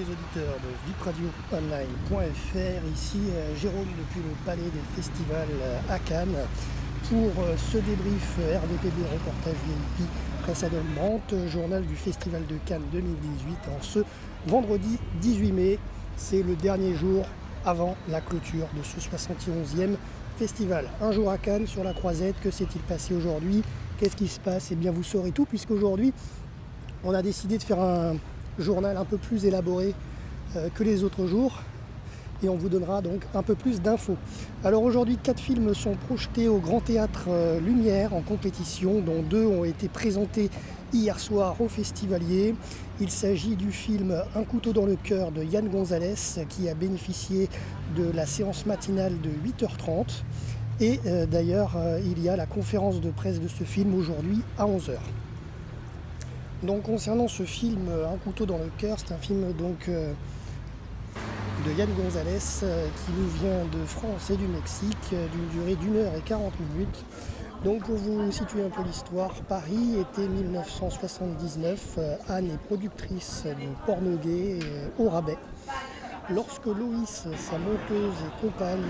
les auditeurs de vipradio-online.fr, ici Jérôme depuis le Palais des Festivals à Cannes pour ce débrief RDPB reportage VIP précédemment, journal du Festival de Cannes 2018 en ce vendredi 18 mai. C'est le dernier jour avant la clôture de ce 71e festival. Un jour à Cannes sur la Croisette, que s'est-il passé aujourd'hui? Qu'est-ce qui se passe? Eh bien vous saurez tout, puisqu'aujourd'hui on a décidé de faire un journal un peu plus élaboré que les autres jours et on vous donnera donc un peu plus d'infos. Alors aujourd'hui 4 films sont projetés au Grand Théâtre Lumière en compétition, dont 2 ont été présentés hier soir aux Festivaliers. Il s'agit du film Un couteau dans le cœur de Yann Gonzalez qui a bénéficié de la séance matinale de 8h30 et d'ailleurs il y a la conférence de presse de ce film aujourd'hui à 11h. Donc concernant ce film Un couteau dans le cœur, c'est un film donc de Yann Gonzalez qui nous vient de France et du Mexique d'une durée d'1h40. Donc pour vous situer un peu l'histoire, Paris était 1979, Anne est productrice de porno gay au rabais. Lorsque Loïs, sa monteuse et compagne,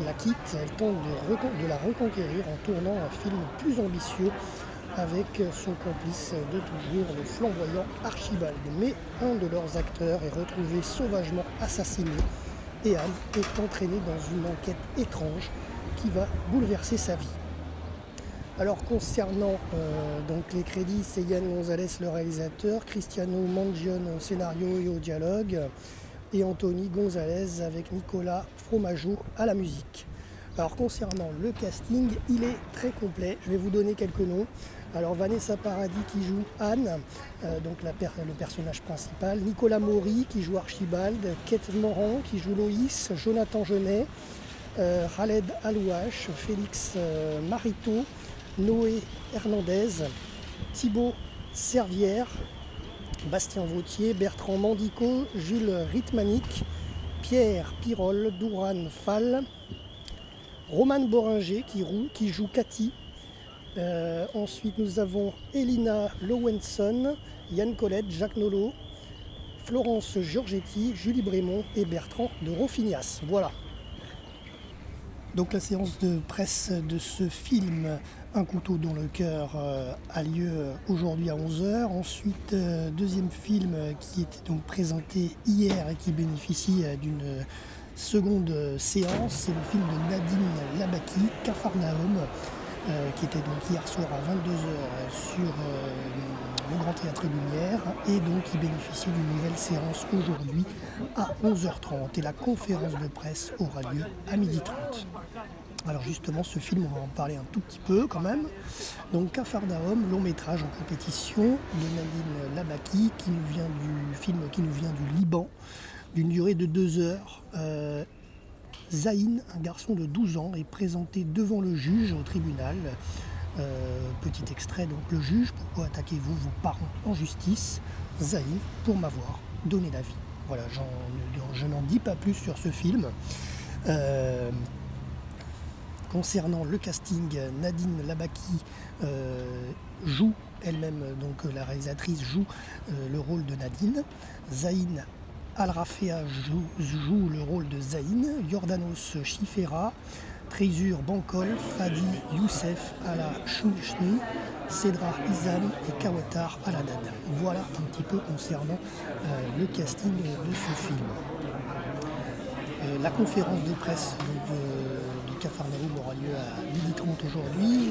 la quitte, elle tente de la reconquérir en tournant un film plus ambitieux avec son complice de toujours, le flamboyant Archibald. Mais un de leurs acteurs est retrouvé sauvagement assassiné et Anne est entraînée dans une enquête étrange qui va bouleverser sa vie. Alors concernant donc les crédits, c'est Yann Gonzalez le réalisateur, Cristiano Mangione au scénario et au dialogue et Anthony Gonzalez avec Nicolas Fromageau à la musique. Alors concernant le casting, il est très complet, je vais vous donner quelques noms. Alors Vanessa Paradis qui joue Anne, donc le personnage principal, Nicolas Maury qui joue Archibald, Kate Moran qui joue Loïs, Jonathan Genet, Khaled Alouache, Félix Marito, Noé Hernandez, Thibaut Servière, Bastien Vautier, Bertrand Mandico, Jules Ritmanik, Pierre Pirol, Douran Fall, Romane Boringer qui joue Cathy. Ensuite nous avons Elina Lowenson, Yann Colette, Jacques Nolot, Florence Giorgetti, Julie Brémond et Bertrand de Rofignas. Voilà. Donc la séance de presse de ce film Un couteau dans le cœur a lieu aujourd'hui à 11h. Ensuite, deuxième film qui était donc présenté hier et qui bénéficie d'une seconde séance, c'est le film de Nadine Labaki, Capharnaüm, qui était donc hier soir à 22h sur le Grand Théâtre Lumière et donc qui bénéficie d'une nouvelle séance aujourd'hui à 11h30 et la conférence de presse aura lieu à 12h30. Alors justement ce film, on va en parler un tout petit peu quand même. Donc Capharnaüm, long métrage en compétition de Nadine Labaki qui nous vient du Liban, d'une durée de 2 heures. Zaïn, un garçon de 12 ans, est présenté devant le juge au tribunal. Petit extrait, donc le juge: pourquoi attaquez-vous vos parents en justice? Zaïn: pour m'avoir donné la vie. Voilà, je n'en dis pas plus sur ce film. Concernant le casting, Nadine Labaki joue elle-même, donc la réalisatrice joue le rôle de Nadine. Zaïn Al-Rafea joue le rôle de Zaïn, Yordanos Chifera, Trézur Bankol, Fadi Youssef Ala Chouchni, Cédra Izam et Kawatar Aladad. Voilà un petit peu concernant le casting de ce film. La conférence de presse de Capharnaüm aura lieu à 12h30 aujourd'hui.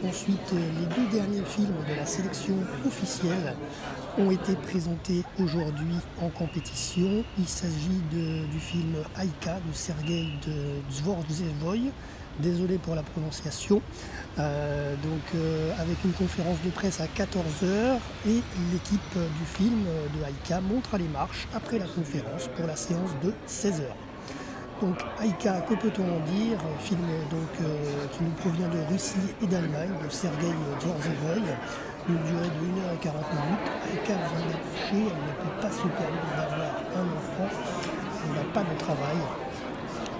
Ensuite, les 2 derniers films de la sélection officielle ont été présentés aujourd'hui en compétition. Il s'agit du film Aïka de Sergueï Dvorzevoï, désolé pour la prononciation, avec une conférence de presse à 14h et l'équipe du film de Aïka montre les marches après la conférence pour la séance de 16h. Donc Aïka, que peut-on en dire? Film qui nous provient de Russie et d'Allemagne, de Sergueï Dvorzevoï, une durée de 1h40. Aïka vient d'accoucher, elle ne peut pas se permettre d'avoir un enfant, elle n'a pas de travail,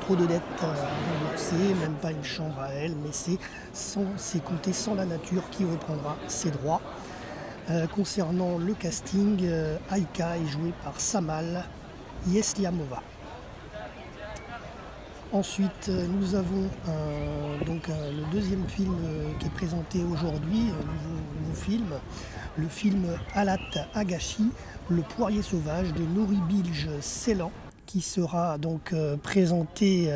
trop de dettes à rembourser, même pas une chambre à elle, mais c'est compté sans la nature qui reprendra ses droits. Concernant le casting, Aïka est jouée par Samal Yesliamova. Ensuite, nous avons le deuxième film qui est présenté aujourd'hui, un nouveau film, le film Alat Agashi, le poirier sauvage de Nouri Bilge Ceylan, qui sera donc présenté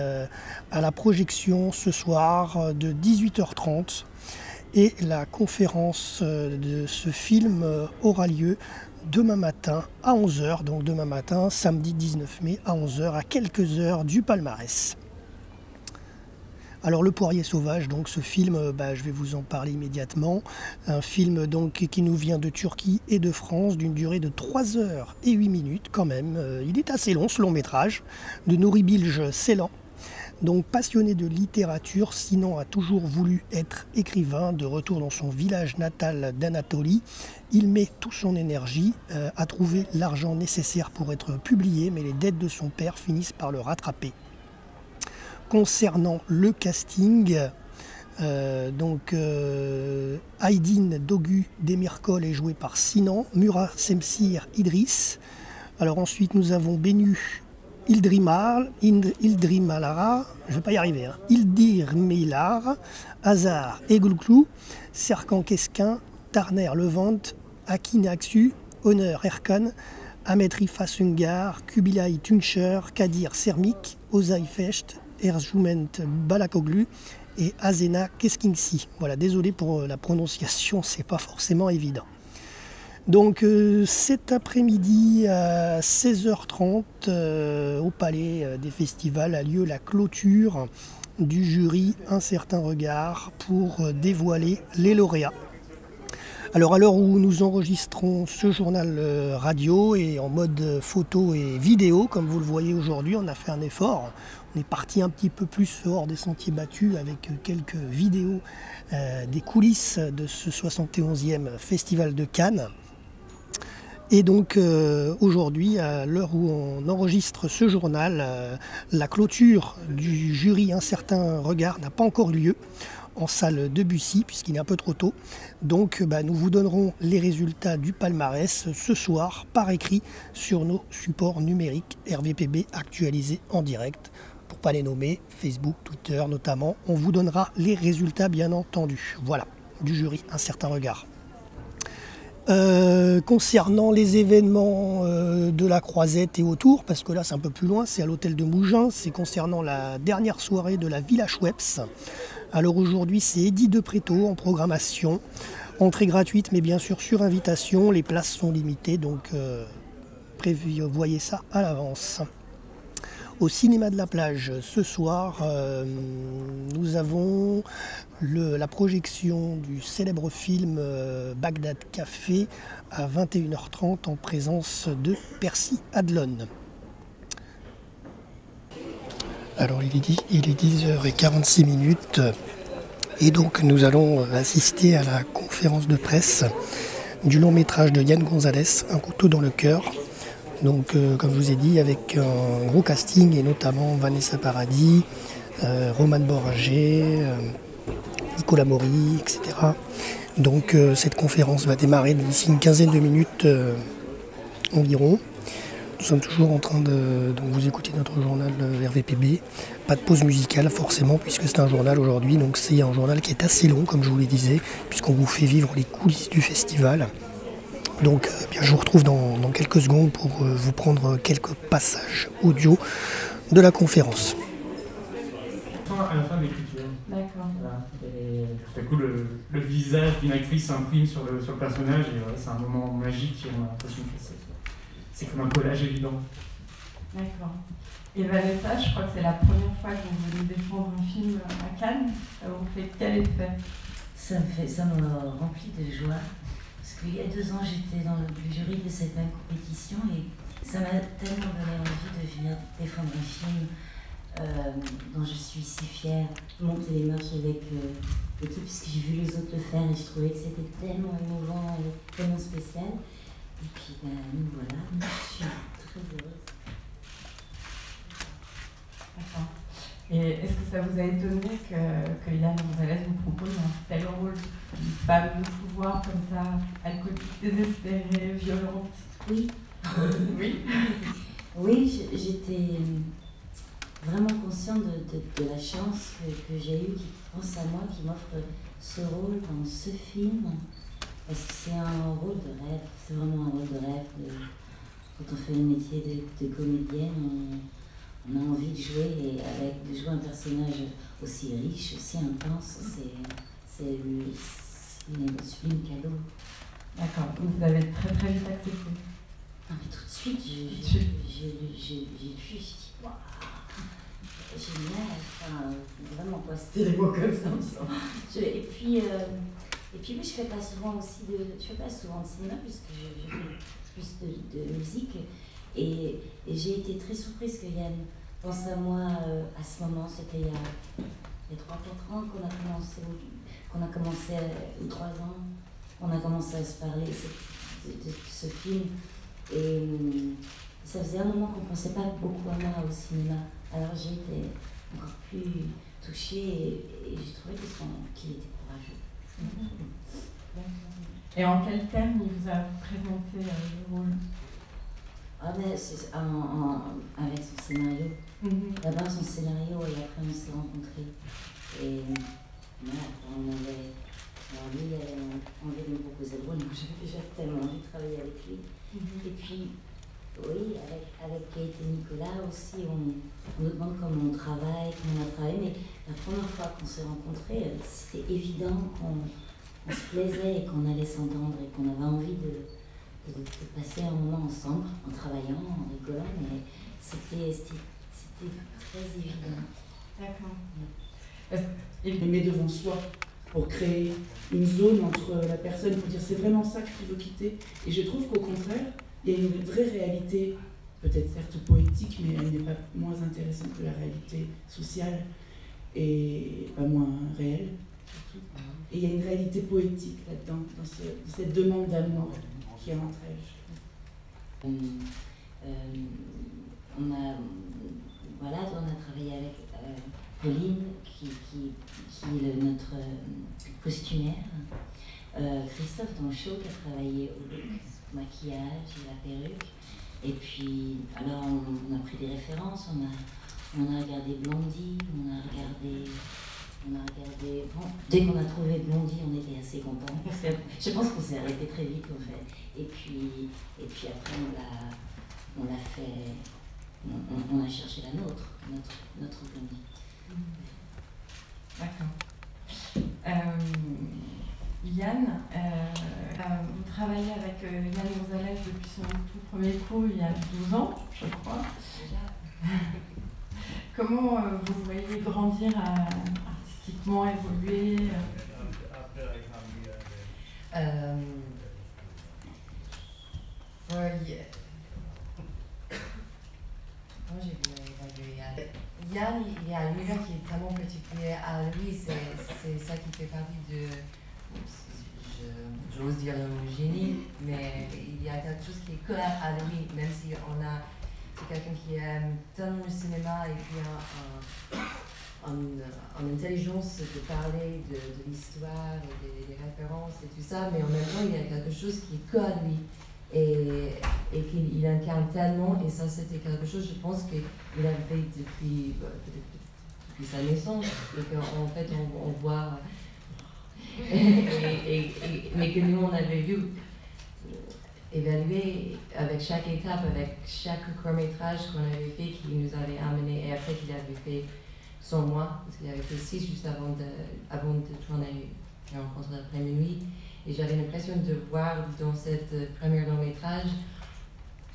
à la projection ce soir de 18h30. Et la conférence de ce film aura lieu demain matin à 11h, donc demain matin, samedi 19 mai à 11h, à quelques heures du palmarès. Alors Le Poirier Sauvage, donc ce film, je vais vous en parler immédiatement. Un film donc qui nous vient de Turquie et de France, d'une durée de 3h08 quand même. Il est assez long ce long métrage, de Nouri Bilge Ceylan. Donc passionné de littérature, Sinan a toujours voulu être écrivain. De retour dans son village natal d'Anatolie, il met toute son énergie à trouver l'argent nécessaire pour être publié, mais les dettes de son père finissent par le rattraper. Concernant le casting, Aydin Dogu Demirkol est joué par Sinan, Murat Semsir Idriss. Alors ensuite nous avons Bennu Ildirmilar, je ne vais pas y arriver, Ildirmilar, Hazar Egulklou, Serkan Keskin, Tarner Levante, Akin Aksu, Honor Erkan, Ahmet Rifa Sungar, Kubilay Tuncher, Kadir Sermik, Ozay Fecht, Erjoument Balakoglu et Azena Keskinsi. Voilà, désolé pour la prononciation, c'est pas forcément évident. Donc cet après-midi à 16h30 au Palais des Festivals a lieu la clôture du jury Un certain regard pour dévoiler les lauréats. Alors à l'heure où nous enregistrons ce journal radio et en mode photo et vidéo, comme vous le voyez aujourd'hui, on a fait un effort. On est parti un petit peu plus hors des sentiers battus avec quelques vidéos des coulisses de ce 71e Festival de Cannes. Et donc aujourd'hui, à l'heure où on enregistre ce journal, la clôture du jury Un certain regard n'a pas encore eu lieu en salle Debussy, puisqu'il est un peu trop tôt. Donc nous vous donnerons les résultats du palmarès ce soir par écrit sur nos supports numériques RVPB actualisés en direct. Pour ne pas les nommer, Facebook, Twitter notamment, on vous donnera les résultats bien entendu. Voilà, du jury Un certain regard. Concernant les événements de la Croisette et autour, parce que là c'est un peu plus loin, c'est à l'hôtel de Mougins, c'est concernant la dernière soirée de la Villa Schweppes. Alors aujourd'hui c'est Eddy de Préto en programmation, entrée gratuite mais bien sûr sur invitation, les places sont limitées donc voyez ça à l'avance. Au cinéma de la plage ce soir, nous avons la projection du célèbre film Bagdad Café à 21h30 en présence de Percy Adlon. Alors il est 10h46 et donc nous allons assister à la conférence de presse du long métrage de Yann Gonzalez, Un couteau dans le cœur. Donc comme je vous ai dit, avec un gros casting et notamment Vanessa Paradis, Roman Boragé, Nicolas Maury, etc. Donc cette conférence va démarrer d'ici une quinzaine de minutes environ. Nous sommes toujours en train de vous écouter notre journal RVPB. Pas de pause musicale forcément puisque c'est un journal aujourd'hui. Donc c'est un journal qui est assez long comme je vous le disais puisqu'on vous fait vivre les coulisses du festival. Donc je vous retrouve dans quelques secondes pour vous prendre quelques passages audio de la conférence. À la fin de l'écriture. D'accord. Voilà. Et tout à coup, le visage d'une actrice s'imprime sur le personnage et c'est un moment magique et on a l'impression que c'est comme un collage évident. D'accord. Et Vanessa, je crois que c'est la première fois que vous venez défendre un film à Cannes. Ça vous fait quel effet? Ça me remplit de joie. Parce qu'il y a 2 ans, j'étais dans le jury de cette même compétition et ça m'a tellement donné envie de venir défendre un film dont je suis si fière, monter les marches avec l'équipe, parce que j'ai vu les autres le faire et je trouvais que c'était tellement émouvant et tellement spécial. Et puis nous voilà, je suis très heureuse. D'accord. Et est-ce que ça vous a étonné que Yann Gonzalez vous propose un tel rôle, une femme de pouvoir comme ça, alcoolique, désespérée, violente? Oui. Oui. Oui, j'étais vraiment consciente de la chance que j'ai eue, qui pense à moi, qui m'offre ce rôle dans ce film. Parce que c'est un rôle de rêve, c'est vraiment un rôle de rêve. Quand on fait le métier de comédienne, on a envie de jouer, et de jouer un personnage aussi riche, aussi intense, c'est un sublime cadeau. D'accord, donc vous avez très très vite accepté. Non, mais tout de suite, j'ai vu, j'ai dit, waouh, génial, enfin, vraiment quoi, c'était des mots comme ça. Et puis oui, je fais pas souvent de cinéma, puisque je fais plus de musique, et j'ai été très surprise que Yann pense à moi à ce moment. C'était il y a 3-4 ans qu'on a commencé, ou 3 ans, on a commencé à se parler de ce film. Et ça faisait un moment qu'on ne pensait pas beaucoup à moi au cinéma. Alors j'ai été encore plus touchée, et j'ai trouvé qu'il était courageux. Et en quel terme il vous a présenté le rôle? C'est avec son scénario. D'abord son scénario, et après on s'est rencontrés. Et voilà, lui, il avait envie de me proposer le rôle, donc j'avais déjà tellement envie de travailler avec lui. Et puis, oui, avec Kate et Nicolas aussi, on nous demande comment on travaille, comment on a travaillé, mais la première fois qu'on s'est rencontrés, c'était évident qu'on se plaisait et qu'on allait s'entendre, et qu'on avait envie de passer un moment ensemble, en travaillant, en rigolant, mais c'était très évident. D'accord. Aimer devant soi, pour créer une zone entre la personne, pour dire c'est vraiment ça que tu veux quitter. Et je trouve qu'au contraire, il y a une vraie réalité, peut-être certes poétique, mais elle n'est pas moins intéressante que la réalité sociale, et pas moins réelle, surtout. Et il y a une réalité poétique là-dedans, dans cette demande d'amour qui est entre elles. On a travaillé avec Pauline, qui est notre costumière, Christophe Donchaud, qui a travaillé au look, au maquillage et la perruque. Et puis, alors on a pris des références, on a regardé Blondie, on a regardé. Bon, dès qu'on a trouvé Blondie, on était assez contents. Je pense qu'on s'est arrêté très vite en fait. Et puis après on l'a fait, on a cherché la nôtre, notre Blondie. D'accord. Yann, vous travaillez avec Yann Gonzalez depuis son tout premier coup il y a 12 ans, je crois. Comment vous voyez grandir artistiquement, évoluer Moi, j'ai vu évaluer Yann. Yann, il y a un univers qui est tellement particulier à lui, c'est ça qui fait partie de, j'ose dire le mot génie, mais il y a quelque chose qui est collé à lui, même si c'est quelqu'un qui aime tellement le cinéma, et puis une intelligence de parler de l'histoire, des références et tout ça, mais en même temps il y a quelque chose qui est collé à lui. Et qu'il incarne tellement, et ça c'était quelque chose, je pense qu'il avait depuis sa naissance, en fait on voit, mais que nous on avait vu évaluer avec chaque étape, avec chaque court-métrage qu'on avait fait, qui nous avait amené, et après qu'il avait fait sans moi, parce qu'il avait fait 6 juste avant de tourner La rencontre après minuit. Et j'avais l'impression de voir dans cette première long-métrage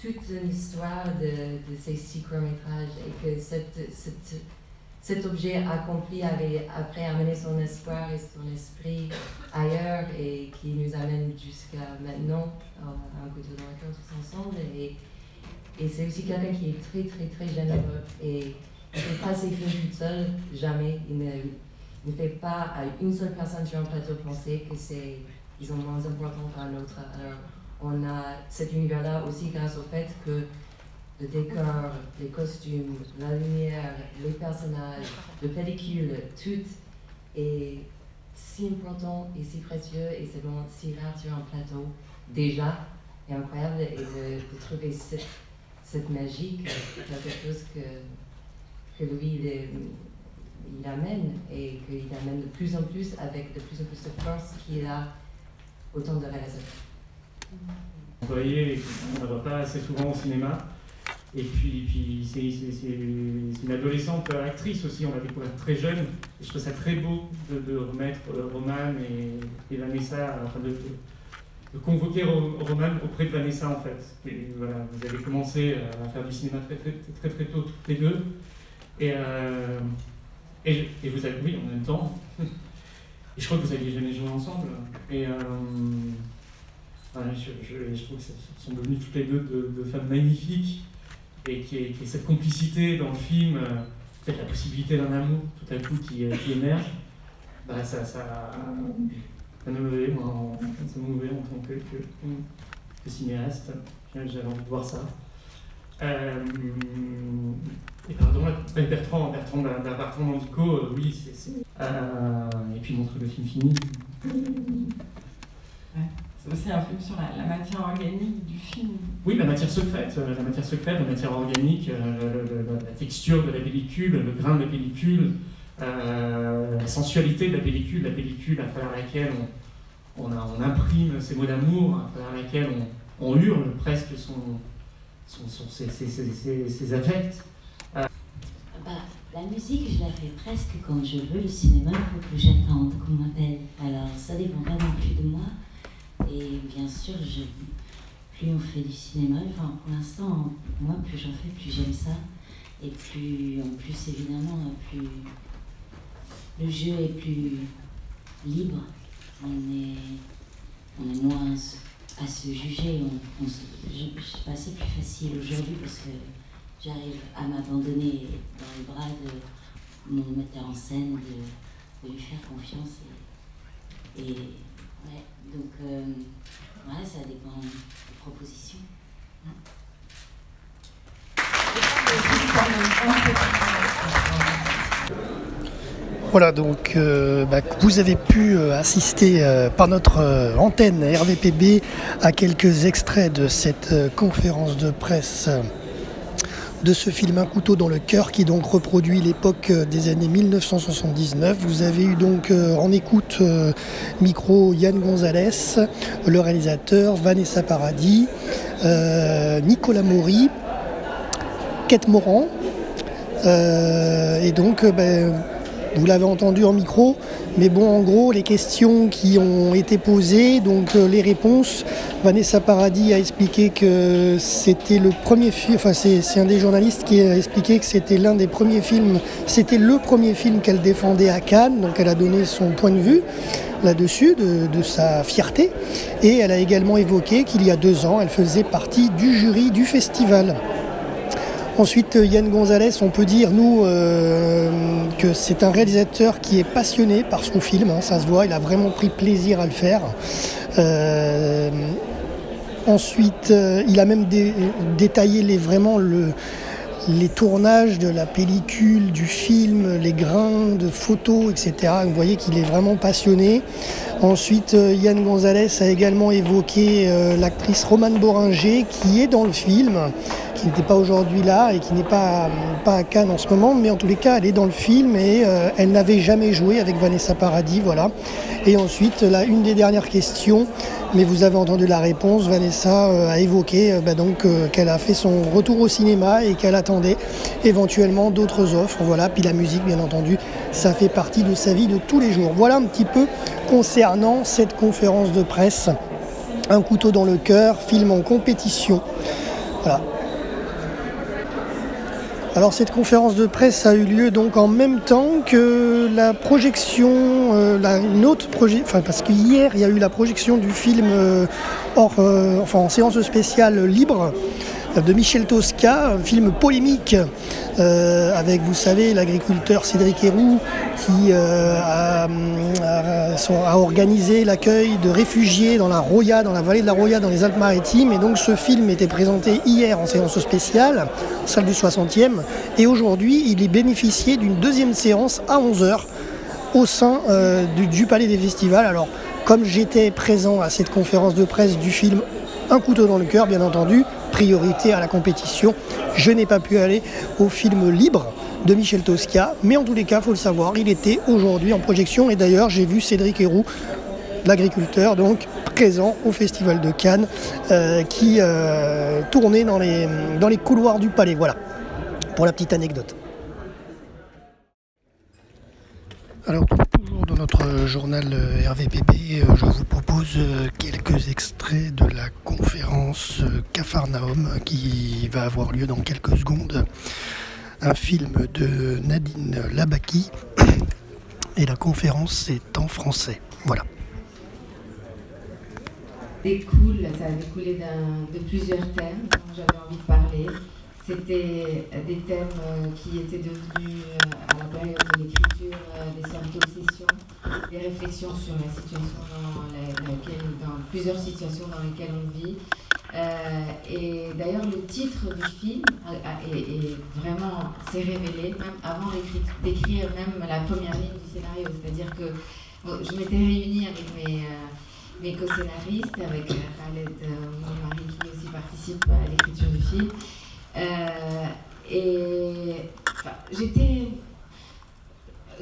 toute l'histoire de ces 6 courts-métrages, et que cet objet accompli avait après amené son espoir et son esprit ailleurs, et qui nous amène jusqu'à maintenant à un couteau dans le cœur tous ensemble. Et c'est aussi quelqu'un qui est très très très généreux, et il ne fait pas ses films tout seul, jamais. Il ne fait pas à une seule personne sur un plateau penser que ils sont moins importants qu'un autre. Alors, on a cet univers-là aussi grâce au fait que le décor, les costumes, la lumière, les personnages, la pellicule, tout est si important et si précieux et c'est vraiment si rare sur un plateau déjà et incroyable et de trouver cette magie, quelque chose que lui il amène et qu'il amène de plus en plus avec de plus en plus de force qu'il a autant de réalisateurs. Vous voyez, on ne la voit pas assez souvent au cinéma. Et puis c'est une adolescente actrice aussi, on l'a découvert très jeune. Et je trouve ça très beau de remettre Roman et Vanessa, enfin de convoquer Roman auprès de Vanessa en fait. Et voilà, vous avez commencé à faire du cinéma très tôt toutes les deux. Et vous avez, oui, en même temps. Et je crois que vous aviez jamais joué ensemble. Et voilà, je trouve que ce sont devenues toutes les deux de femmes magnifiques. Et qui est cette complicité dans le film, peut-être la possibilité d'un amour tout à coup qui émerge, bah ça m'émeuvait en tant que cinéaste. J'avais envie de voir ça. Et pardon, Bertrand Mandico, oui, et puis mon truc de film fini. Ouais. C'est aussi un film sur la matière organique du film. Oui, la matière secrète, la matière organique, la texture de la pellicule, le grain de la pellicule, la sensualité de la pellicule à travers laquelle on imprime ces mots d'amour, à travers laquelle on hurle presque ses affects. La musique, je la fais presque quand je veux. Le cinéma, il faut que j'attende qu'on m'appelle. Alors, ça dépend pas non plus de moi. Et bien sûr, plus on fait du cinéma, enfin, pour l'instant, moi, plus j'en fais, plus j'aime ça. Et plus, en plus, évidemment, plus le jeu est plus libre. On est moins à se juger. Je sais pas, c'est plus facile aujourd'hui parce que j'arrive à m'abandonner dans les bras de mon metteur en scène, de lui faire confiance. Et ouais, donc, ouais, ça dépend des propositions. Voilà, donc vous avez pu assister par notre antenne RVPB à quelques extraits de cette conférence de presse de ce film Un couteau dans le cœur qui donc reproduit l'époque des années 1979. Vous avez eu donc en écoute micro Yann Gonzalez, le réalisateur, Vanessa Paradis, Nicolas Maury, Kate Morand et donc vous l'avez entendu en micro, mais bon, en gros, les questions qui ont été posées, donc les réponses, Vanessa Paradis a expliqué que c'était le premier film, enfin c'est un des journalistes qui a expliqué que c'était l'un des premiers films, c'était le premier film qu'elle défendait à Cannes, donc elle a donné son point de vue là-dessus, de sa fierté, et elle a également évoqué qu'il y a 2 ans, elle faisait partie du jury du festival. Ensuite, Yann Gonzalez, on peut dire, nous, que c'est un réalisateur qui est passionné par son film, hein, ça se voit, il a vraiment pris plaisir à le faire. Ensuite, il a même détaillé les tournages de la pellicule, du film, les grains de photos, etc. Vous voyez qu'il est vraiment passionné. Ensuite, Yann Gonzalez a également évoqué l'actrice Romane Boringer qui est dans le film, qui n'était pas aujourd'hui là et qui n'est pas à Cannes en ce moment, mais en tous les cas, elle est dans le film et elle n'avait jamais joué avec Vanessa Paradis, voilà. Et ensuite, là, une des dernières questions, mais vous avez entendu la réponse, Vanessa a évoqué qu'elle a fait son retour au cinéma et qu'elle attendait éventuellement d'autres offres, voilà. Puis la musique, bien entendu, ça fait partie de sa vie de tous les jours. Voilà un petit peu concernant cette conférence de presse. Un couteau dans le cœur, film en compétition. Voilà. Alors cette conférence de presse a eu lieu donc en même temps que la projection, parce qu'hier il y a eu la projection du film en séance spéciale libre de Michel Tosca, un film polémique avec, vous savez, l'agriculteur Cédric Héroux qui a organisé l'accueil de réfugiés dans la Roya, dans la vallée de la Roya, dans les Alpes-Maritimes. Et donc ce film était présenté hier en séance spéciale, salle du 60e, et aujourd'hui il est bénéficié d'une deuxième séance à 11h au sein du Palais des Festivals. Alors, comme j'étais présent à cette conférence de presse du film Un couteau dans le cœur, bien entendu, priorité à la compétition, je n'ai pas pu aller au film Libre de Michel Tosca, mais en tous les cas, il faut le savoir, il était aujourd'hui en projection, et d'ailleurs j'ai vu Cédric Héroux, l'agriculteur, donc présent au Festival de Cannes, qui tournait dans les couloirs du Palais. Voilà, pour la petite anecdote. Alors, toujours dans notre journal RVPB, je vous propose quelques extraits de la conférence Capharnaüm qui va avoir lieu dans quelques secondes. Un film de Nadine Labaki et la conférence est en français. Voilà. Ça a découlé de plusieurs thèmes dont j'avais envie de parler. C'était des thèmes qui étaient devenus, à la période de l'écriture, des sortes d'obsessions, des réflexions sur la situation dans plusieurs situations dans lesquelles on vit. Et d'ailleurs, le titre du film vraiment s'est révélé, même avant d'écrire même la première ligne du scénario. C'est-à-dire que je m'étais réunie avec mes co-scénaristes, avec Khaled, mon mari qui aussi participe à l'écriture du film. J'étais,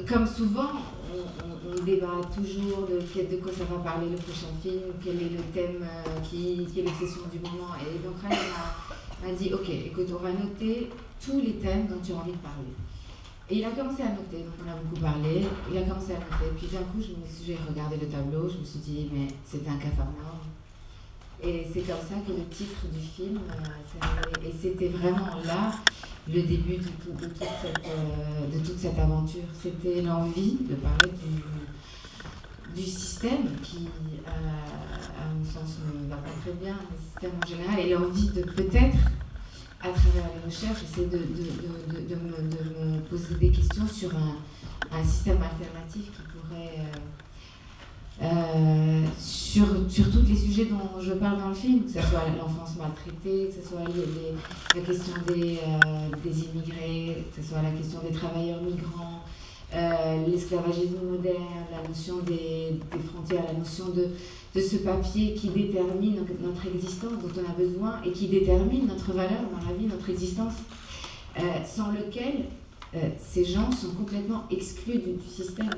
comme souvent, on débat toujours de quoi ça va parler le prochain film, quel est le thème qui est l'obsession du moment. Et donc Khaled m'a dit, ok, écoute, on va noter tous les thèmes dont tu as envie de parler. Et il a commencé à noter, donc on a beaucoup parlé, il a commencé à noter, puis d'un coup j'ai regardé le tableau, je me suis dit, mais c'était un Capharnaüm. Et c'est comme ça que le titre du film s'est révélé. Et c'était vraiment là le début de toute cette aventure. C'était l'envie de parler du système qui, à mon sens, ne va pas très bien, le système en général, et l'envie de peut-être, à travers les recherches, essayer de me poser des questions sur un système alternatif qui pourrait... sur tous les sujets dont je parle dans le film, que ce soit l'enfance maltraitée, que ce soit la question des immigrés, que ce soit la question des travailleurs migrants, l'esclavagisme moderne, la notion des frontières, la notion de ce papier qui détermine notre existence, dont on a besoin, et qui détermine notre valeur dans la vie, notre existence, sans lequel ces gens sont complètement exclus du système.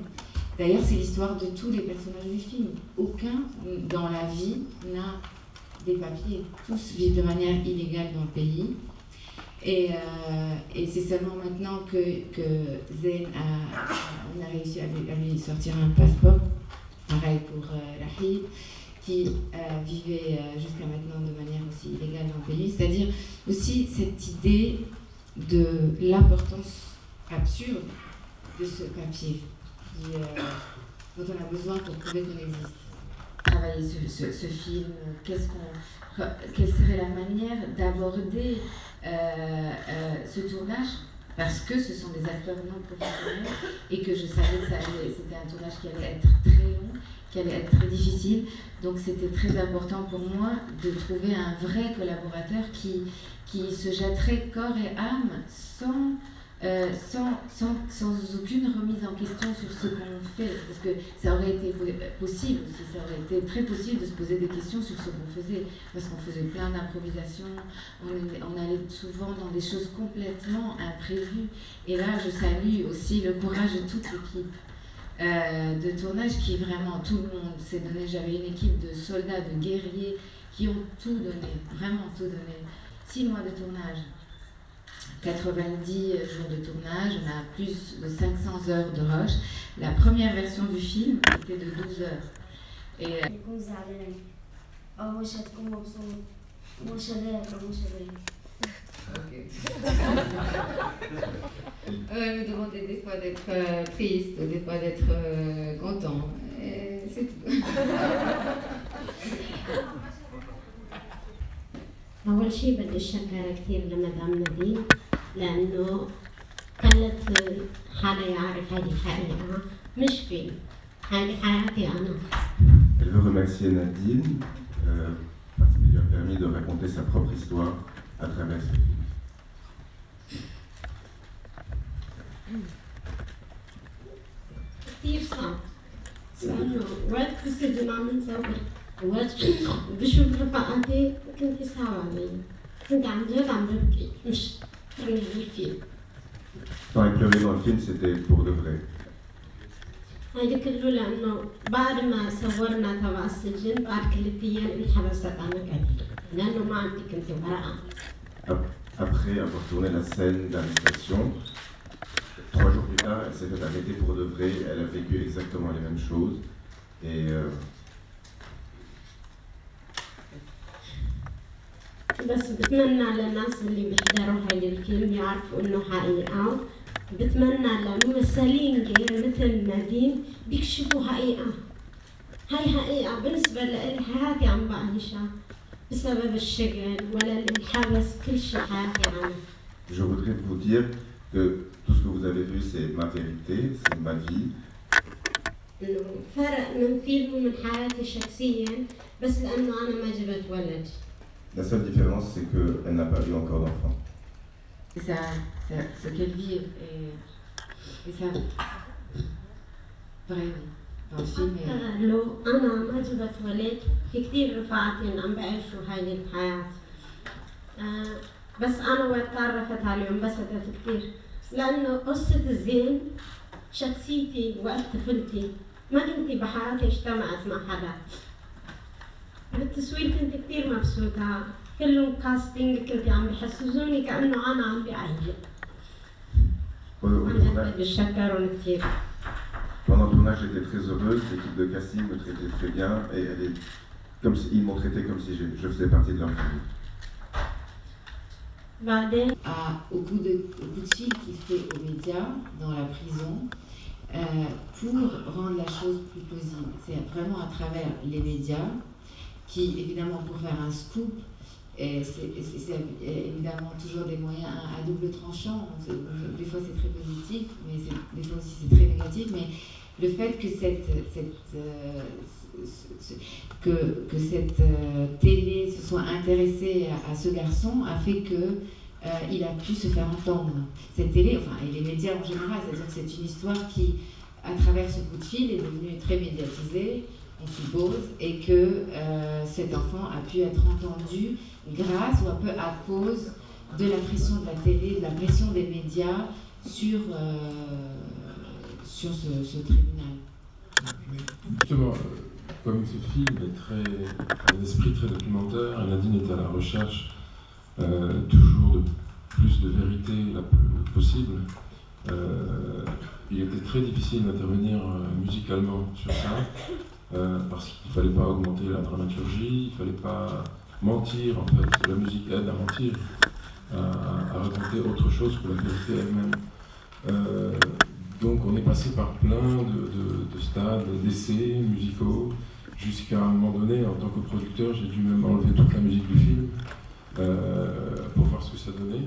D'ailleurs, c'est l'histoire de tous les personnages du film. Aucun, dans la vie, n'a des papiers. Tous vivent de manière illégale dans le pays. Et c'est seulement maintenant que Zayn on a réussi à lui sortir un passeport. Pareil pour Rahid, qui vivait jusqu'à maintenant de manière aussi illégale dans le pays. C'est-à-dire aussi cette idée de l'importance absurde de ce papier. Dont on a besoin pour prouver qu'on existe. Travailler ce film, quelle serait la manière d'aborder ce tournage, parce que ce sont des acteurs non professionnels et que je savais que c'était un tournage qui allait être très long, qui allait être très difficile. Donc c'était très important pour moi de trouver un vrai collaborateur qui se jetterait corps et âme sans aucune remise en question sur ce qu'on fait, parce que ça aurait été possible aussi, ça aurait été très possible de se poser des questions sur ce qu'on faisait, parce qu'on faisait plein d'improvisations, on allait souvent dans des choses complètement imprévues, et là je salue aussi le courage de toute l'équipe de tournage qui vraiment, tout le monde s'est donné. J'avais une équipe de soldats, de guerriers qui ont tout donné, vraiment tout donné. 6 mois de tournage. 90 jours de tournage, on a plus de 500 heures de rush. La première version du film était de 12 heures. Et me demander des fois d'être triste, des fois d'être content. Et c'est tout. أول شيء بدي أشكر كثير لمدام نادين لأنه خلت حدا يعرف هذه الحقيقة مش فيلم، هذه حياتي أنا. Elle veut remercier Nadine parce qu'il lui a permis de raconter sa propre histoire à travers ce film. كثير صعب لأنه وقت بالسجن عم نصور وقت بشوف رفقاتي كنت صعب علي، كنت عن جد عم ببكي مش ترمي الفيلم. Quand elle pleurait dans le film, c'était pour de vrai. هيدا كله لأنه بعد ما صورنا تبع السجن بعد 3 أيام انحبست أنا قليل لأنه ما عندي كنت ورقة. Après avoir tourné la scène d'arrestation, 3 jours plus tard, elle s'est fait arrêter pour de vrai. Elle a vécu exactement les mêmes choses. Et بس بتمنى للناس اللي بيحضروا هيدا الفيلم يعرفوا إنه حقيقة. بتمنى لممثلين غير مثل نادين بيكشفوا حقيقة. هاي حقيقة بالنسبة لي حياتي عم بعيشها بسبب الشغل ولا الحبس كل شيء حياتي عنه. Je voudrais vous dire que tout ce que vous avez vu, c'est ma vérité, c'est ma vie. إنه فرق من فيلم ومن حياتي شخصيا بس لأنه أنا ما جبت ولد. La seule différence, c'est qu'elle n'a pas eu encore d'enfant. Ce qu'elle vit et ça vrai dans le film. لو أنا ما جبت ولد في كثير رفقاتي عم بعيشوا هاي الحياة. بس أنا وقت تعرفت عليهم انبسطت كثير لأنه قصة الزين شخصيتي وقت طفولتي ما كنت بحياتي اجتمعت مع حدا. بالتصوير كنت كثير مبسوطة، كلهم كاستينج كنت عم بحسسوني كأنه أنا عم بعيط. عن جد بدي أشكرهم كثير. Pendant le tournage, j'étais très heureuse, l'équipe de casting me traitait très bien et ils m'ont traité comme si je faisais partie de leur famille. Au coup de fil qu'il fait aux médias dans la prison pour rendre la chose plus plausible. C'est vraiment à travers les médias qui, évidemment, pour faire un scoop, c'est évidemment toujours des moyens à double tranchant. Des fois c'est très positif, mais des fois aussi c'est très négatif. Mais le fait que cette télé se soit intéressée à ce garçon a fait que il a pu se faire entendre. Cette télé, enfin, et les médias en général, c'est-à-dire que c'est une histoire qui, à travers ce coup de fil, est devenue très médiatisée, on suppose, et que cet enfant a pu être entendu grâce ou un peu à cause de la pression de la télé, de la pression des médias sur ce tribunal. Justement, comme ce film est un esprit très documentaire, Nadine est à la recherche toujours de plus de vérité la plus possible. Il était très difficile d'intervenir musicalement sur ça, parce qu'il ne fallait pas augmenter la dramaturgie, il ne fallait pas mentir en fait. La musique aide à mentir, à raconter autre chose que la vérité elle-même. Donc on est passé par plein de stades, d'essais musicaux, jusqu'à un moment donné, en tant que producteur, j'ai dû même enlever toute la musique du film pour voir ce que ça donnait.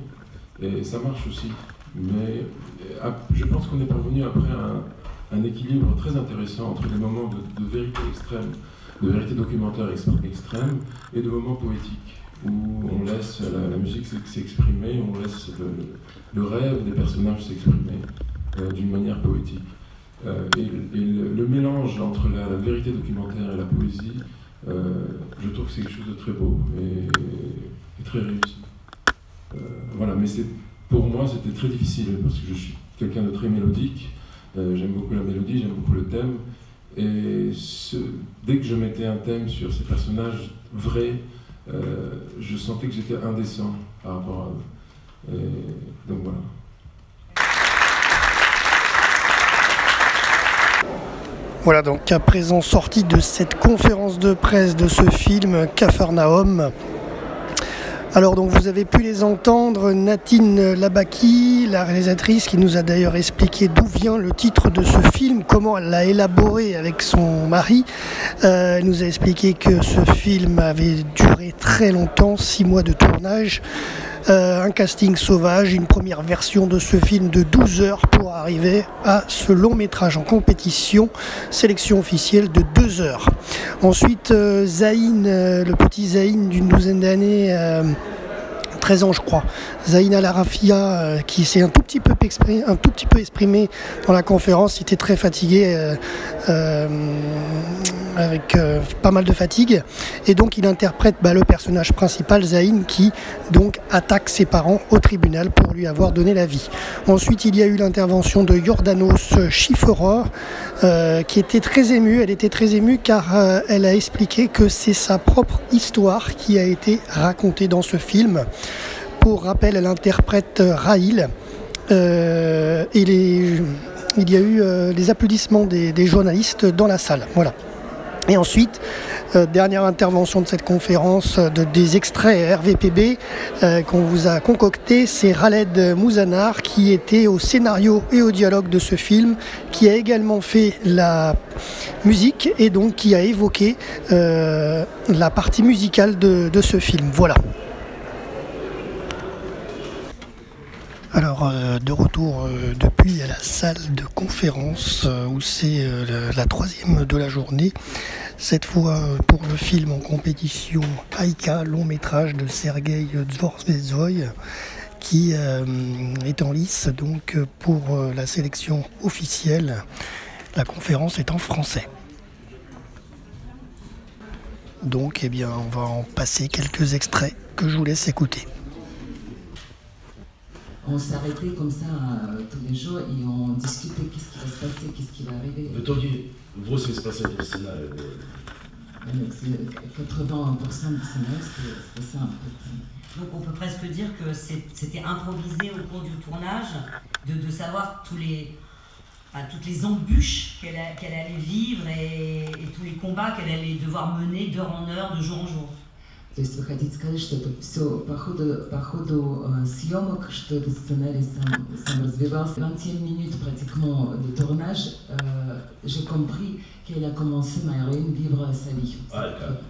Et ça marche aussi. Mais je pense qu'on est parvenu après un équilibre très intéressant entre des moments de vérité extrême, de vérité documentaire extrême, et de moments poétiques, où on laisse la musique s'exprimer, on laisse le rêve des personnages s'exprimer d'une manière poétique. Et le mélange entre la vérité documentaire et la poésie, je trouve que c'est quelque chose de très beau et très réussi. Voilà, mais pour moi c'était très difficile parce que je suis quelqu'un de très mélodique, j'aime beaucoup la mélodie, j'aime beaucoup le thème, et dès que je mettais un thème sur ces personnages vrais, je sentais que j'étais indécent par rapport à eux. Donc voilà. Voilà donc à présent sortie de cette conférence de presse de ce film Capharnaüm. Alors donc vous avez pu les entendre, Natine Labaki, la réalisatrice, qui nous a d'ailleurs expliqué d'où vient le titre de ce film, comment elle l'a élaboré avec son mari. Elle nous a expliqué que ce film avait duré très longtemps, 6 mois de tournage, un casting sauvage, une première version de ce film de 12 heures pour arriver à ce long métrage en compétition, sélection officielle de 2 heures. Ensuite Zayn, le petit Zayn d'une douzaine d'années, 13 ans je crois, Zayn Al Arafia, qui s'est un tout petit peu exprimé dans la conférence. Il était très fatigué, avec pas mal de fatigue, et donc il interprète le personnage principal, Zayn, qui donc attaque ses parents au tribunal pour lui avoir donné la vie. Ensuite il y a eu l'intervention de Yordanos Schifferer, qui était très émue. Elle était très émue car elle a expliqué que c'est sa propre histoire qui a été racontée dans ce film. Pour rappel, elle interprète Rahil, et il y a eu les applaudissements des journalistes dans la salle. Voilà. Et ensuite, dernière intervention de cette conférence, des extraits RVPB qu'on vous a concoctés, c'est Khaled Mouzanar, qui était au scénario et au dialogue de ce film, qui a également fait la musique et donc qui a évoqué la partie musicale de ce film. Voilà. Alors, de retour depuis la salle de conférence où c'est la 3e de la journée, cette fois pour le film en compétition Aïka, long métrage de Sergueï Dvorvezoï, qui est en lice donc pour la sélection officielle. La conférence est en français. Donc, eh bien, on va en passer quelques extraits que je vous laisse écouter. On s'arrêtait comme ça tous les jours et on discutait qu'est-ce qui va se passer, qu'est-ce qui va arriver. В итоге 80% сценария. 80% du scénario, c'était ça en fait. Donc on peut presque dire que c'était improvisé au cours du tournage, de savoir toutes les embûches qu'elle allait vivre et tous les combats qu'elle allait devoir mener d'heure en heure, de jour en jour. То есть вы хотите сказать, что это все по ходу съемок, что этот сценарий сам развивался. 20e minute pratiquement de tournage, j'ai compris qu'elle a commencé, ma héroïne, vivre sa vie.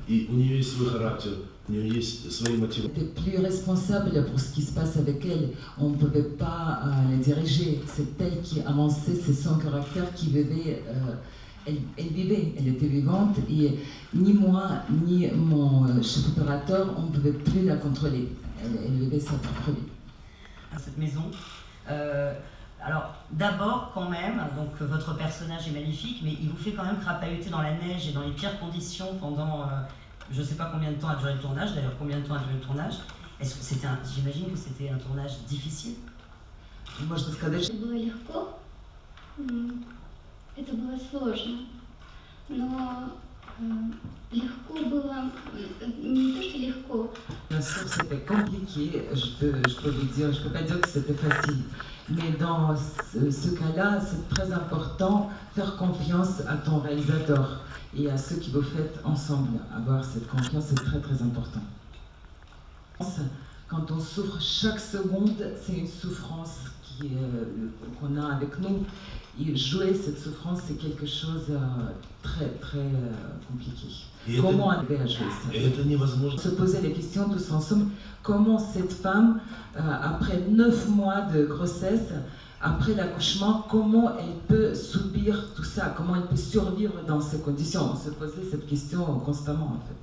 И у нее есть свой характер, у нее есть свои мотивы. Elle était plus responsable pour ce qui se passe avec elle. On ne pouvait pas la diriger. C'est elle qui avançait, c'est son caractère qui vivait. Elle vivait, elle était vivante et ni moi ni mon chef opérateur, on ne pouvait plus la contrôler. Elle vivait sa propre vie. À cette maison. Alors d'abord quand même, donc votre personnage est magnifique, mais il vous fait quand même crapahuter dans la neige et dans les pires conditions pendant je ne sais pas combien de temps a duré le tournage. D'ailleurs, combien de temps a duré le tournage? Est-ce que c'était j'imagine que c'était un tournage difficile. Можно сказать, что было легко. Это было сложно, но легко было, не то что легко. Bien sûr, c'était compliqué, je peux vous dire, je peux pas dire que c'était facile. Mais dans ce cas-là, c'est très important faire confiance à ton réalisateur et à ceux qui vous faites ensemble. Avoir cette confiance, c'est très très important. Quand on souffre chaque seconde, c'est une souffrance qu'on a avec nous. Et jouer cette souffrance, c'est quelque chose de très très compliqué. Comment arriver à jouer ça? Se poser les questions tous ensemble. Comment cette femme, après 9 mois de grossesse, après l'accouchement, comment elle peut subir tout ça? Comment elle peut survivre dans ces conditions? On se posait cette question constamment en fait.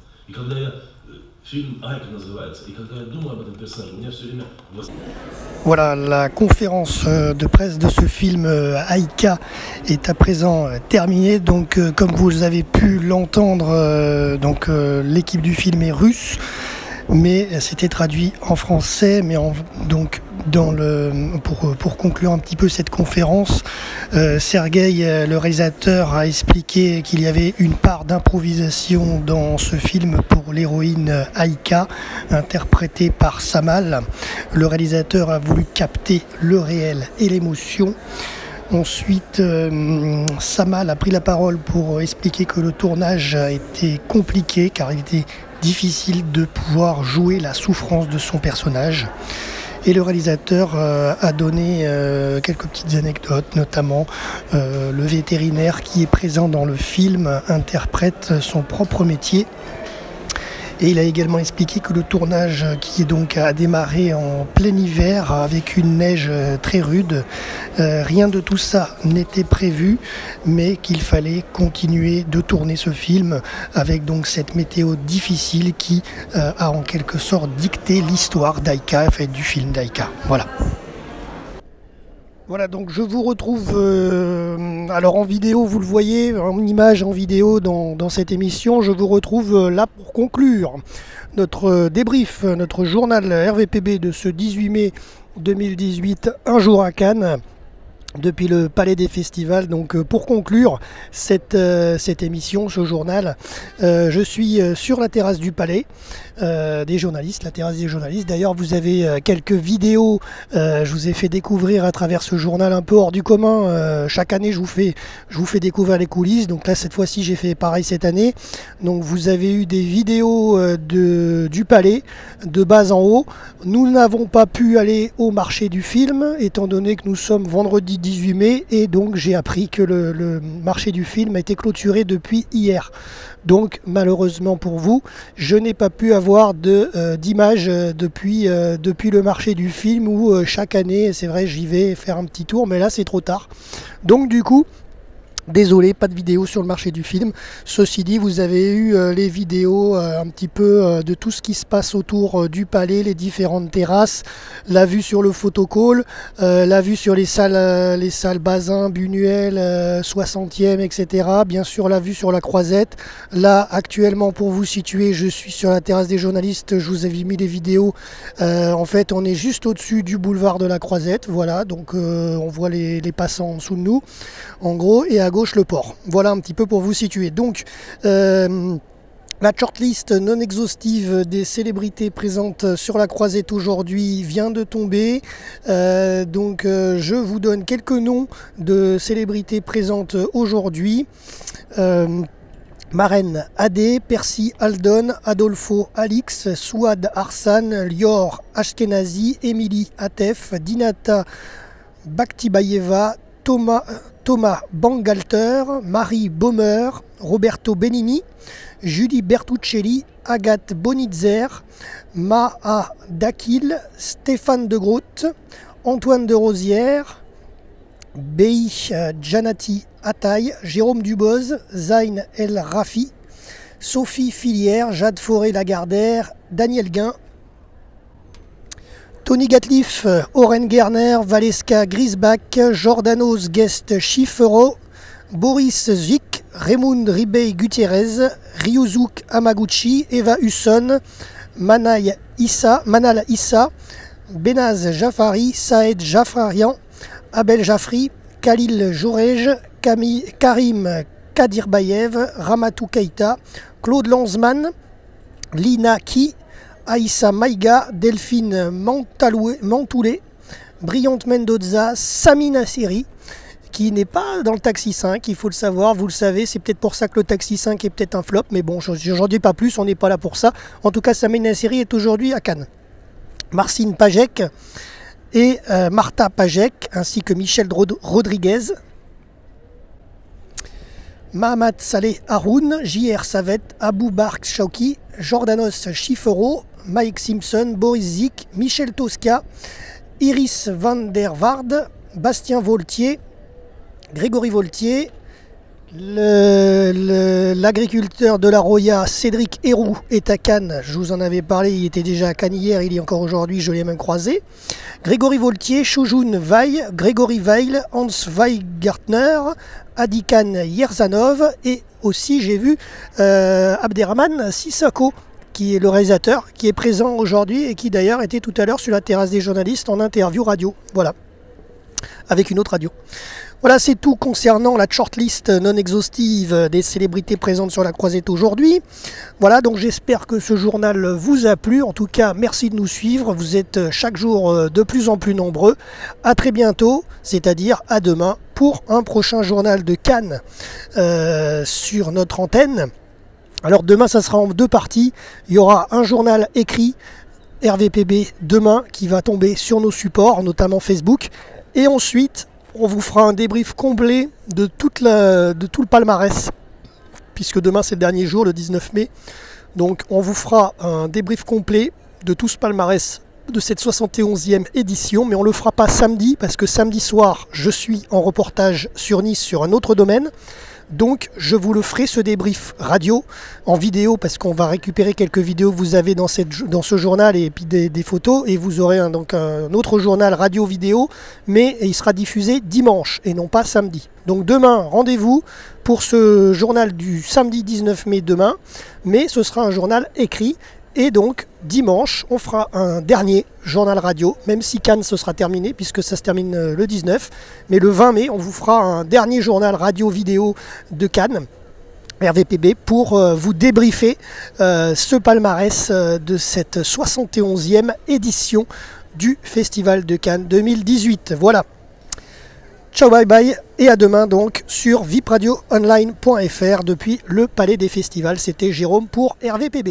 Voilà, la conférence de presse de ce film Aïka est à présent terminée. Donc, comme vous avez pu l'entendre, l'équipe du film est russe, mais c'était traduit en français. Mais donc, pour conclure un petit peu cette conférence, Sergueï, le réalisateur, a expliqué qu'il y avait une part d'improvisation dans ce film pour l'héroïne Aïka, interprétée par Samal. Le réalisateur a voulu capter le réel et l'émotion. Ensuite, Samal a pris la parole pour expliquer que le tournage a été compliqué car il était difficile de pouvoir jouer la souffrance de son personnage. Et le réalisateur a donné quelques petites anecdotes, notamment le vétérinaire qui est présent dans le film interprète son propre métier. Et il a également expliqué que le tournage qui a démarré en plein hiver avec une neige très rude, rien de tout ça n'était prévu, mais qu'il fallait continuer de tourner ce film avec donc cette météo difficile qui a en quelque sorte dicté l'histoire d'Aïka, fait du film d'Aïka. Voilà. Voilà, donc je vous retrouve alors en vidéo, vous le voyez, en image, en vidéo dans cette émission. Je vous retrouve là pour conclure notre débrief, notre journal RVPB de ce 18 mai 2018, un jour à Cannes, depuis le Palais des Festivals. Donc pour conclure cette émission, ce journal, je suis sur la terrasse du Palais des journalistes, la terrasse des journalistes. D'ailleurs, vous avez quelques vidéos, je vous ai fait découvrir à travers ce journal un peu hors du commun. Chaque année, je vous fais découvrir les coulisses. Donc là, cette fois-ci, j'ai fait pareil cette année. Donc vous avez eu des vidéos du Palais, de bas en haut. Nous n'avons pas pu aller au marché du film, étant donné que nous sommes vendredi 18 mai, et donc j'ai appris que le marché du film a été clôturé depuis hier. Donc malheureusement pour vous, je n'ai pas pu avoir d'images depuis le marché du film où chaque année, c'est vrai, j'y vais faire un petit tour, mais là c'est trop tard. Donc du coup, désolé, pas de vidéo sur le marché du film. Ceci dit, vous avez eu les vidéos un petit peu de tout ce qui se passe autour du palais, les différentes terrasses, la vue sur le photocall, la vue sur les salles Bazin, Buñuel, 60e, etc. Bien sûr, la vue sur la Croisette. Là, actuellement, pour vous situer, je suis sur la terrasse des journalistes. Je vous avais mis les vidéos. En fait, on est juste au-dessus du boulevard de la Croisette. Voilà, donc on voit les passants en dessous de nous, en gros, et à gauche le port. Voilà un petit peu pour vous situer. Donc la shortlist non exhaustive des célébrités présentes sur la Croisette aujourd'hui vient de tomber. Donc je vous donne quelques noms de célébrités présentes aujourd'hui. Marraine Adé, Percy Aldon, Adolfo Alix, Souad Arsan, Lior Ashkenazi, Émilie Atef, Dinata Bakhtibayeva, Thomas Bangalter, Marie Baumer, Roberto Benigni, Julie Bertuccelli, Agathe Bonitzer, Maha Dakil, Stéphane de Groot, Antoine de Rosière, Bei Janati Ataï, Jérôme Duboz, Zayn El Rafi, Sophie Filière, Jade Forêt-Lagardère, Daniel Guin, Tony Gatliff, Oren Gerner, Valeska Grisbach, Jordanos Guest Schifero, Boris Zik, Raymond Ribey Gutierrez, Ryuzouk Hamaguchi, Eva Husson, Manal Issa, Benaz Jafari, Saed Jafarian, Abel Jafri, Khalil Jourej, Karim Kadirbayev, Ramatou Keita, Claude Lanzmann, Lina Ki, Aïssa Maïga, Delphine Mantoulé, Brillante Mendoza, Sami Nasseri, qui n'est pas dans le Taxi 5, il faut le savoir, vous le savez, c'est peut-être pour ça que le Taxi 5 est peut-être un flop, mais bon, j'en dis pas plus, on n'est pas là pour ça. En tout cas, Sami Nasseri est aujourd'hui à Cannes. Marcine Pajek et Martha Pajek, ainsi que Michel Rodriguez, Mahamat Saleh Haroun, J.R. Savet, Abou Bark Chauki, Jordanos Schifero, Mike Simpson, Boris Zik, Michel Tosca, Iris van der Waard, Bastien Voltier, Grégory Voltier, l'agriculteur de la Roya, Cédric Héroux, est à Cannes. Je vous en avais parlé, il était déjà à Cannes hier, il est encore aujourd'hui, je l'ai même croisé. Grégory Voltier, Shujun Vai, Grégory Veil, Hans Weigartner, Adikan Yerzanov, et aussi j'ai vu Abderrahman Sissako, qui est le réalisateur, qui est présent aujourd'hui et qui d'ailleurs était tout à l'heure sur la terrasse des journalistes en interview radio. Voilà, avec une autre radio. Voilà, c'est tout concernant la shortlist non exhaustive des célébrités présentes sur la Croisette aujourd'hui. Voilà, donc j'espère que ce journal vous a plu. En tout cas, merci de nous suivre. Vous êtes chaque jour de plus en plus nombreux. À très bientôt, c'est-à-dire à demain, pour un prochain journal de Cannes sur notre antenne. Alors demain, ça sera en 2 parties. Il y aura un journal écrit RVPB demain qui va tomber sur nos supports, notamment Facebook. Et ensuite, on vous fera un débrief complet de tout le palmarès, puisque demain c'est le dernier jour, le 19 mai. Donc on vous fera un débrief complet de tout ce palmarès de cette 71e édition, mais on ne le fera pas samedi, parce que samedi soir, je suis en reportage sur Nice sur un autre domaine. Donc je vous le ferai, ce débrief radio, en vidéo, parce qu'on va récupérer quelques vidéos que vous avez dans ce journal et puis des photos, et vous aurez donc un autre journal radio-vidéo, mais il sera diffusé dimanche et non pas samedi. Donc demain, rendez-vous pour ce journal du samedi 19 mai demain, mais ce sera un journal écrit. Et donc, dimanche, on fera un dernier journal radio, même si Cannes se sera terminé, puisque ça se termine le 19. Mais le 20 mai, on vous fera un dernier journal radio-vidéo de Cannes, RVPB, pour vous débriefer ce palmarès de cette 71e édition du Festival de Cannes 2018. Voilà. Ciao, bye bye, et à demain donc sur vipradioonline.fr depuis le Palais des Festivals. C'était Jérôme pour RVPB.